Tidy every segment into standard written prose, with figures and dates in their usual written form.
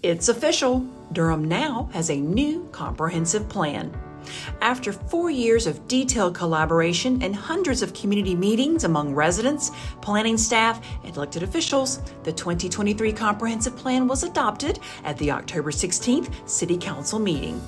It's official. Durham now has a new comprehensive plan. After 4 years of detailed collaboration and hundreds of community meetings among residents, planning staff, and elected officials, the 2023 Comprehensive Plan was adopted at the October 16th City Council meeting.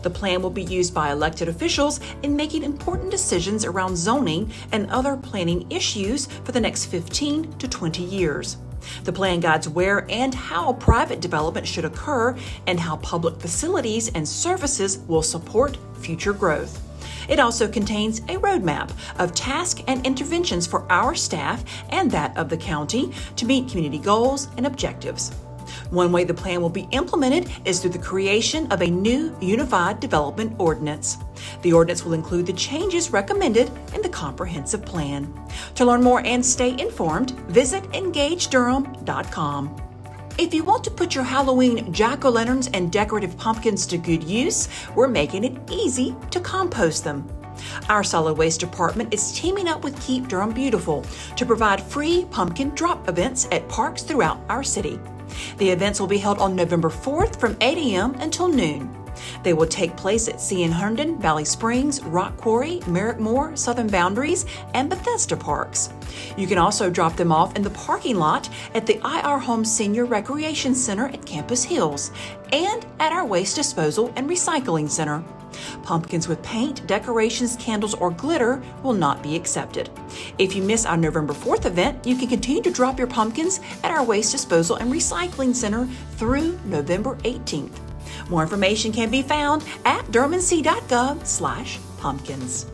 The plan will be used by elected officials in making important decisions around zoning and other planning issues for the next 15 to 20 years. The plan guides where and how private development should occur and how public facilities and services will support future growth. It also contains a roadmap of tasks and interventions for our staff and that of the county to meet community goals and objectives. One way the plan will be implemented is through the creation of a new Unified Development Ordinance. The ordinance will include the changes recommended in the comprehensive plan. To learn more and stay informed, visit engagedurham.com. If you want to put your Halloween jack-o'-lanterns and decorative pumpkins to good use, we're making it easy to compost them. Our solid waste department is teaming up with Keep Durham Beautiful to provide free pumpkin drop events at parks throughout our city. The events will be held on November 4th from 8 a.m. until noon. They will take place at C.N. Herndon, Valley Springs, Rock Quarry, Merrickmore, Southern Boundaries, and Bethesda parks. You can also drop them off in the parking lot at the IR Home Senior Recreation Center at Campus Hills and at our Waste Disposal and Recycling Center. Pumpkins with paint, decorations, candles, or glitter will not be accepted. If you miss our November 4th event, you can continue to drop your pumpkins at our Waste Disposal and Recycling Center through November 18th. More information can be found at durhamnc.gov/pumpkins.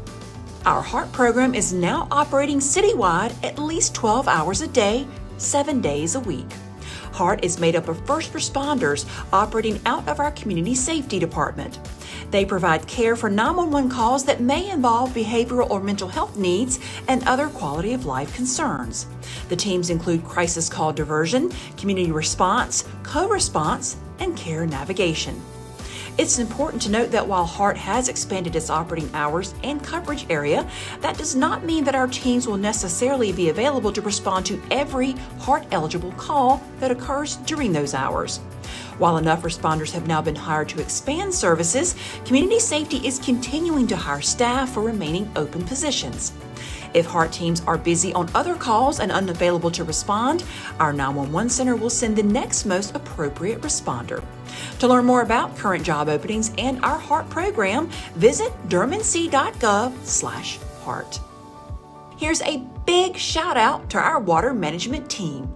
Our HEART program is now operating citywide at least 12 hours a day, 7 days a week. HEART is made up of first responders operating out of our Community Safety Department. They provide care for 911 calls that may involve behavioral or mental health needs and other quality of life concerns. The teams include crisis call diversion, community response, co-response, and care navigation. It's important to note that while HEART has expanded its operating hours and coverage area, that does not mean that our teams will necessarily be available to respond to every HEART-eligible call that occurs during those hours. While enough responders have now been hired to expand services, Community Safety is continuing to hire staff for remaining open positions. If HEART teams are busy on other calls and unavailable to respond, our 911 center will send the next most appropriate responder. To learn more about current job openings and our HEART program, visit durhamnc.gov/HEART. Here's a big shout out to our water management team.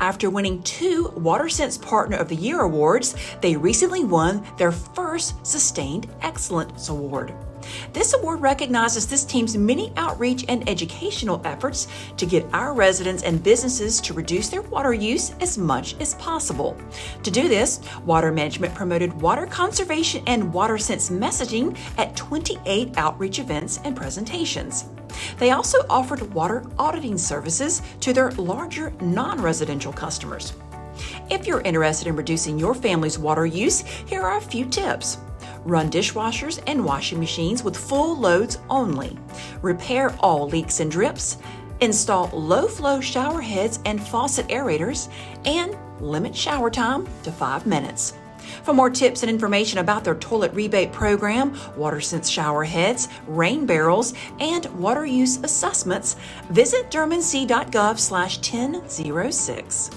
After winning 2 WaterSense Partner of the Year awards, they recently won their first Sustained Excellence Award. This award recognizes this team's many outreach and educational efforts to get our residents and businesses to reduce their water use as much as possible. To do this, Water Management promoted water conservation and WaterSense messaging at 28 outreach events and presentations. They also offered water auditing services to their larger non-residential customers. If you're interested in reducing your family's water use, here are a few tips. Run dishwashers and washing machines with full loads only. Repair all leaks and drips. Install low-flow shower heads and faucet aerators. And limit shower time to 5 minutes. For more tips and information about their toilet rebate program, WaterSense shower heads, rain barrels, and water use assessments, visit durhamnc.gov/1006.